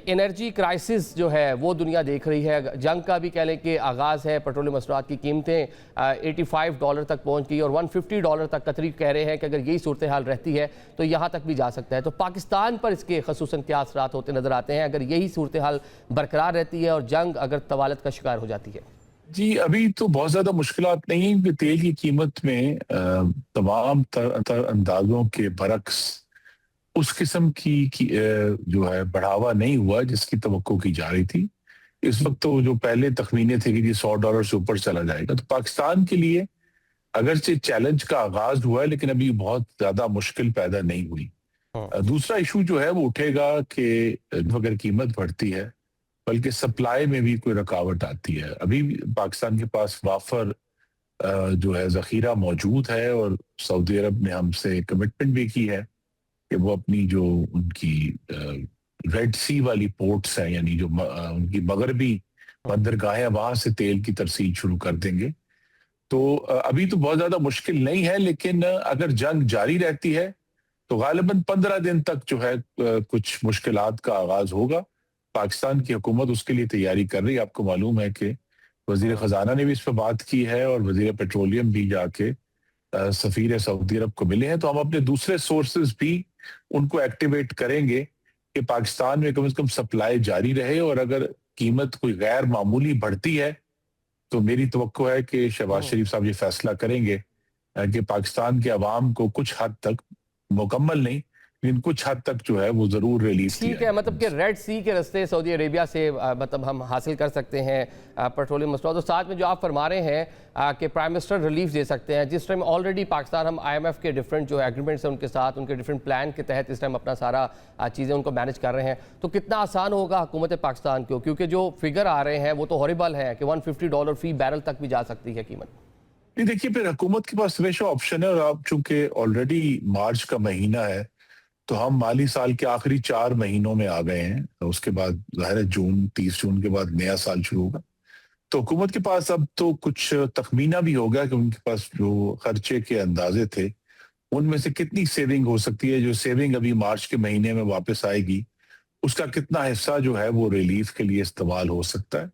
Energy crisis جو ہے وہ دنیا دیکھ رہی ہے. جنگ کا بھی کہہ لیں کہ آغاز ہے. پیٹرولیم مصنوعات کی قیمتیں $85 تک پہنچ گئی اور $150 تک قطری کہہ رہے ہیں کہ اگر یہی صورتحال رہتی ہے تو یہاں تک بھی جا سکتا ہے. تو پاکستان پر اس کے خصوصاً کیا اثرات ہوتے نظر آتے ہیں اگر یہی صورتحال برقرار رہتی ہے اور جنگ اگر طوالت کا شکار ہو جاتی ہے؟ جی ابھی تو بہت زیادہ مشکلات نہیں ہیں کہ تیل کی قیمت میں تمام تر اندازوں کے برعکس اس قسم کی جو ہے بڑھاوا نہیں ہوا جس کی توقع کی جا رہی تھی. اس وقت تو جو پہلے تخمینے تھے کہ جی $100 سے اوپر چلا جائے گا. تو پاکستان کے لیے اگرچہ چیلنج کا آغاز ہوا ہے لیکن ابھی بہت زیادہ مشکل پیدا نہیں ہوئی. دوسرا ایشو جو ہے وہ اٹھے گا کہ اگر قیمت بڑھتی ہے بلکہ سپلائی میں بھی کوئی رکاوٹ آتی ہے. ابھی پاکستان کے پاس وافر جو ہے ذخیرہ موجود ہے اور سعودی عرب نے ہم سے کمٹمنٹ بھی کی ہے کہ وہ اپنی جو ان کی ریڈ سی والی پورٹس ہیں یعنی جو ان کی مغربی بندرگاہیں وہاں سے تیل کی ترسیل شروع کر دیں گے. تو ابھی تو بہت زیادہ مشکل نہیں ہے لیکن اگر جنگ جاری رہتی ہے تو غالباً 15 دن تک جو ہے کچھ مشکلات کا آغاز ہوگا. پاکستان کی حکومت اس کے لیے تیاری کر رہی ہے. آپ کو معلوم ہے کہ وزیر خزانہ نے بھی اس پہ بات کی ہے اور وزیر پیٹرولیم بھی جا کے سفیر سعودی عرب کو ملے ہیں. تو ہم اپنے دوسرے سورسز بھی ان کو ایکٹیویٹ کریں گے کہ پاکستان میں کم از کم سپلائی جاری رہے اور اگر قیمت کوئی غیر معمولی بڑھتی ہے تو میری توقع ہے کہ شہباز شریف صاحب یہ فیصلہ کریں گے کہ پاکستان کے عوام کو کچھ حد تک مکمل نہیں لیکن کچھ حد تک جو ہے وہ ضرور ریلیف ٹھیک ہے. مطلب کہ ریڈ سی کے رستے سعودی عربیہ سے مطلب ہم حاصل کر سکتے ہیں پیٹرولیم مصنوعات. اور ساتھ میں جو آپ فرما رہے ہیں کہ پرائم منسٹر ریلیف دے سکتے ہیں جس ٹائم آلریڈی پاکستان ہم IMF کے ڈیفرنٹ جو ایگریمنٹس ہیں ان کے ساتھ ان کے ڈیفرنٹ پلان کے تحت اس ٹائم اپنا سارا چیزیں ان کو مینج کر رہے ہیں. تو کتنا آسان ہوگا حکومت پاکستان کو کیونکہ جو فگر آ رہے ہیں وہ تو ہاریبل ہے کہ $150 فی بیرل تک بھی جا سکتی ہے قیمت. نہیں دیکھیے پھر حکومت کے پاس ہمیشہ آپشن ہے اور آپ چونکہ آلریڈی مارچ کا مہینہ ہے تو ہم مالی سال کے آخری 4 مہینوں میں آ گئے ہیں. اس کے بعد ظاہر ہے 30 جون کے بعد نیا سال شروع ہوگا. تو حکومت کے پاس اب تو کچھ تخمینہ بھی ہوگا کہ ان کے پاس جو خرچے کے اندازے تھے ان میں سے کتنی سیونگ ہو سکتی ہے. جو سیونگ ابھی مارچ کے مہینے میں واپس آئے گی اس کا کتنا حصہ جو ہے وہ ریلیف کے لیے استعمال ہو سکتا ہے.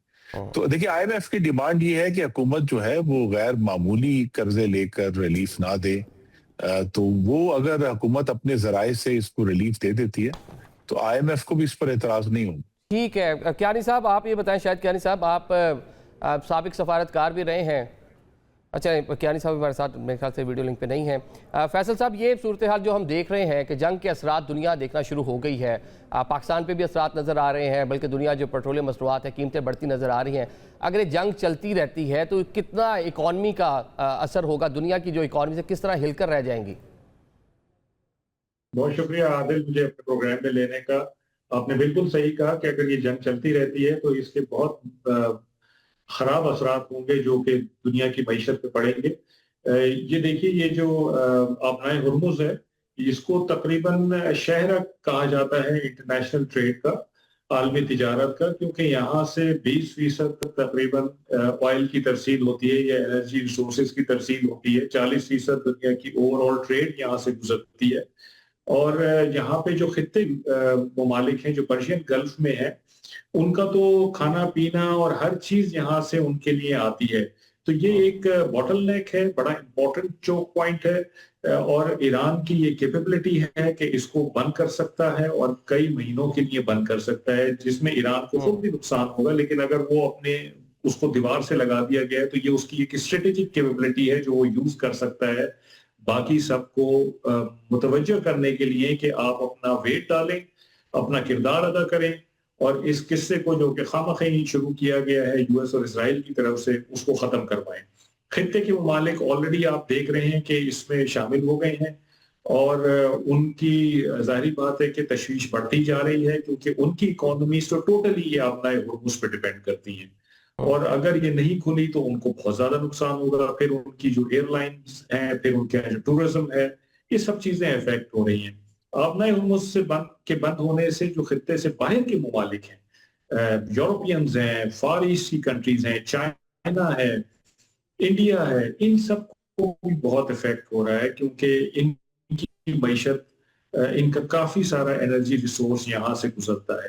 تو دیکھیں IMF کی ڈیمانڈ یہ ہے کہ حکومت جو ہے وہ غیر معمولی قرضے لے کر ریلیف نہ دے. تو وہ اگر حکومت اپنے ذرائع سے اس کو ریلیف دے دیتی ہے تو IMF کو بھی اس پر اعتراض نہیں ہوگا. ٹھیک ہے. کیانی صاحب آپ یہ بتائیں, شاید کیانی صاحب آپ سابق سفارتکار بھی رہے ہیں. اچھا کیانی صاحب ہمارے ساتھ میرے خیال سے ویڈیو لنک پہ نہیں ہیں. فیصل صاحب یہ صورتحال جو ہم دیکھ رہے ہیں کہ جنگ کے اثرات دنیا دیکھنا شروع ہو گئی ہے, پاکستان پہ بھی اثرات نظر آ رہے ہیں بلکہ دنیا جو پیٹرولیم مصنوعات ہے قیمتیں بڑھتی نظر آ رہی ہیں. اگر یہ جنگ چلتی رہتی ہے تو کتنا اکانومی کا اثر ہوگا, دنیا کی جو اکانومی سے کس طرح ہل کر رہ جائیں گی؟ بہت شکریہ عادل مجھے اپنے پروگرام میں لینے کا. آپ نے بالکل صحیح کہا کہ اگر یہ جنگ چلتی رہتی ہے تو اس کے بہت خراب اثرات ہوں گے جو کہ دنیا کی معیشت پہ پڑیں گے. یہ دیکھیے یہ جو آبنائے ہرمز ہے اس کو تقریباً شہر کہا جاتا ہے انٹرنیشنل ٹریڈ کا, عالمی تجارت کا, کیونکہ یہاں سے 20% تقریباً آئل کی ترسیل ہوتی ہے یا انرجی ریسورسز کی ترسیل ہوتی ہے. 40% دنیا کی اوور آل ٹریڈ یہاں سے گزرتی ہے. اور یہاں پہ جو خطے ممالک ہیں جو پرشین گلف میں ہیں ان کا تو کھانا پینا اور ہر چیز یہاں سے ان کے لیے آتی ہے. تو یہ ایک باٹل نیک ہے, بڑا امپورٹنٹ چوک پوائنٹ ہے اور ایران کی یہ کیپیبلٹی ہے کہ اس کو بند کر سکتا ہے اور کئی مہینوں کے لیے بند کر سکتا ہے جس میں ایران کو خود بھی نقصان ہوگا. لیکن اگر وہ اپنے اس کو دیوار سے لگا دیا گیا ہے تو یہ اس کی ایک اسٹریٹجک کیپیبلٹی ہے جو وہ یوز کر سکتا ہے باقی سب کو متوجہ کرنے کے لیے کہ آپ اپنا ویٹ ڈالیں, اپنا کردار ادا کریں اور اس قصے کو جو کہ خامخواہ شروع کیا گیا ہے US اور اسرائیل کی طرف سے اس کو ختم کروائیں. خطے کے ممالک آلریڈی آپ دیکھ رہے ہیں کہ اس میں شامل ہو گئے ہیں اور ان کی ظاہری بات ہے کہ تشویش بڑھتی جا رہی ہے کیونکہ ان کی اکانومیز تو ٹوٹلی یہ آبنائے ہرمز پہ ڈیپینڈ کرتی ہیں اور اگر یہ نہیں کھلی تو ان کو بہت زیادہ نقصان ہوگا. پھر ان کی جو ایئر لائنز ہیں, پھر ان کا جو ٹورزم ہے, یہ سب چیزیں افیکٹ ہو رہی ہیں. آبنائے ہرمز سے بند ہونے سے جو خطے سے باہر کے ممالک ہیں, یورپینز ہیں, فار ایسٹ کی کنٹریز ہیں, چائنا ہے, انڈیا ہے, ان سب کو بھی بہت افیکٹ ہو رہا ہے کیونکہ ان کی معیشت, ان کا کافی سارا انرجی ریسورس یہاں سے گزرتا ہے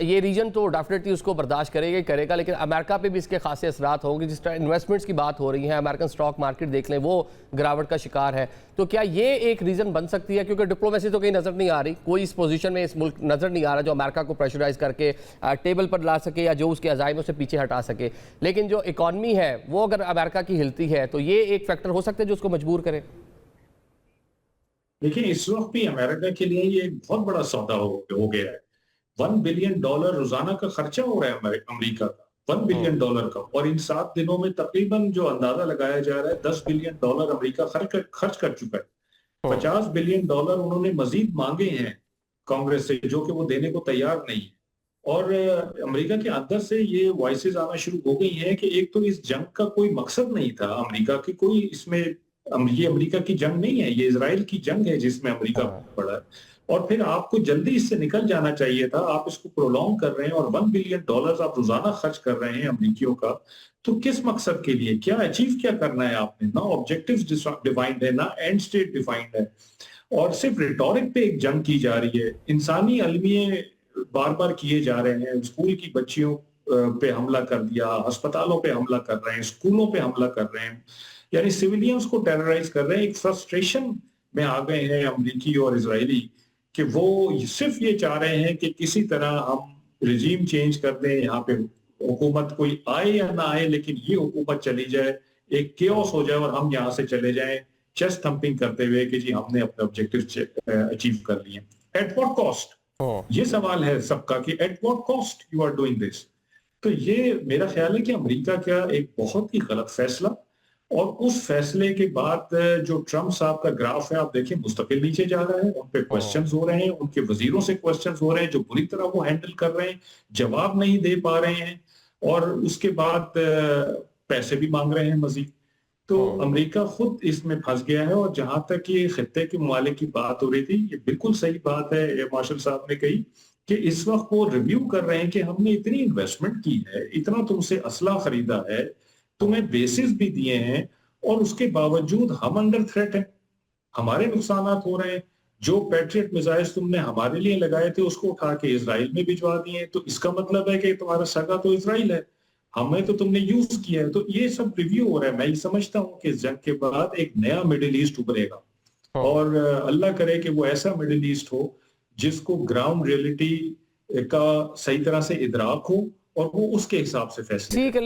یہ ریجن تو ڈیفینیٹلی اس کو برداشت کرے گا، لیکن امریکہ پہ بھی اس کے خاصے اثرات ہوں گے. جس طرح انویسٹمنٹس کی بات ہو رہی ہیں، امریکن اسٹاک مارکیٹ دیکھ لیں وہ گراوٹ کا شکار ہے. تو کیا یہ ایک ریزن بن سکتی ہے؟ کیونکہ ڈپلومیسی تو کہیں نظر نہیں آ رہی، کوئی اس پوزیشن میں اس ملک نظر نہیں آ رہا جو امریکہ کو پریشرائز کر کے ٹیبل پر لا سکے یا جو اس کے عزائم سے پیچھے ہٹا سکے. لیکن جو اکانومی ہے وہ اگر امریکہ کی ہلتی ہے تو یہ ایک فیکٹر ہو سکتا ہے جو اس کو مجبور کرے. دیکھیں اس وقت بھی امریکہ کے لیے یہ ایک بہت بڑا سودا ہو گیا ہے. $1 بلین روزانہ کا خرچہ ہو رہا ہے امریکہ کا، $1 بلین کا، اور ان 7 دنوں میں تقریباً جو اندازہ لگایا جا رہا ہے $10 بلین امریکہ خرچ کر چکا ہے. $50 بلین انہوں نے مزید مانگے ہیں کانگریس سے، جو کہ وہ دینے کو تیار نہیں ہے. اور امریکہ کے اندر سے یہ وائسز آنا شروع ہو گئی ہیں کہ ایک تو اس جنگ کا کوئی مقصد نہیں تھا امریکہ کی، کوئی اس میں یہ امریکہ کی جنگ نہیں ہے، یہ اسرائیل کی جنگ ہے جس میں امریکہ پڑا ہے. اور پھر آپ کو جلدی اس سے نکل جانا چاہیے تھا. آپ اس کو پرولونگ کر رہے ہیں اور $1 بلین آپ روزانہ خرچ کر رہے ہیں امریکیوں کا. تو کس مقصد کے لیے؟ کیا اچیو کیا کرنا ہے آپ نے؟ نہ آبجیکٹیوز ڈیفائنڈ ہے، نہ اینڈ سٹیٹ ڈیفائنڈ ہے، اور صرف ریٹورک پہ ایک جنگ کی جا رہی ہے. انسانی المیے بار بار کیے جا رہے ہیں. اسکول کی بچیوں پہ حملہ کر دیا، ہسپتالوں پہ حملہ کر رہے ہیں، اسکولوں پہ حملہ کر رہے ہیں، یعنی سویلینز کو ٹیررائز کر رہے ہیں. ایک فرسٹریشن میں آ گئے ہیں امریکی اور اسرائیلی کہ وہ صرف یہ چاہ رہے ہیں کہ کسی طرح ہم رجیم چینج کر دیں، یہاں پہ حکومت کوئی آئے یا نہ آئے لیکن یہ حکومت چلی جائے، ایک کیوس ہو جائے اور ہم یہاں سے چلے جائیں چیسٹ تھمپنگ کرتے ہوئے کہ جی ہم نے اپنے آبجیکٹیو اچیو کر لیے. At what cost? یہ سوال ہے سب کا کہ at what cost you are doing this. تو یہ میرا خیال ہے کہ امریکہ کا ایک بہت ہی غلط فیصلہ، اور اس فیصلے کے بعد جو ٹرمپ صاحب کا گراف ہے آپ دیکھیں مستقل نیچے جا رہا ہے. ان پہ کوسچنز ہو رہے ہیں، ان کے وزیروں سے کوسچنز ہو رہے ہیں جو بری طرح وہ ہینڈل کر رہے ہیں، جواب نہیں دے پا رہے ہیں، اور اس کے بعد پیسے بھی مانگ رہے ہیں مزید. تو امریکہ خود اس میں پھنس گیا ہے. اور جہاں تک یہ خطے کے ممالک کی بات ہو رہی تھی، یہ بالکل صحیح بات ہے یہ مارشل صاحب نے کہی کہ اس وقت وہ ریویو کر رہے ہیں کہ ہم نے اتنی انویسٹمنٹ کی ہے، اتنا تم سے اسلحہ خریدا ہے، تمہیں بیسز بھی دیے ہیں، اور اس کے باوجود ہم انڈر تھریٹ ہیں، ہمارے نقصانات ہو رہے ہیں. جو پیٹریٹ میزائلز تم نے ہمارے لیے لگائے تھے اس کو اٹھا کے اسرائیل میں بھجوا دیے، تو اس کا مطلب ہے کہ تمہارا سگا تو اسرائیل ہے، ہمیں تو تم نے یوز کیا ہے. تو یہ سب ریویو ہو رہا ہے. میں یہ سمجھتا ہوں کہ اس جنگ کے بعد ایک نیا مڈل ایسٹ ابھرے گا، اور اللہ کرے کہ وہ ایسا مڈل ایسٹ ہو جس کو گراؤنڈ ریئلٹی کا صحیح طرح سے ادراک ہو اور وہ اس کے حساب سے فیصلے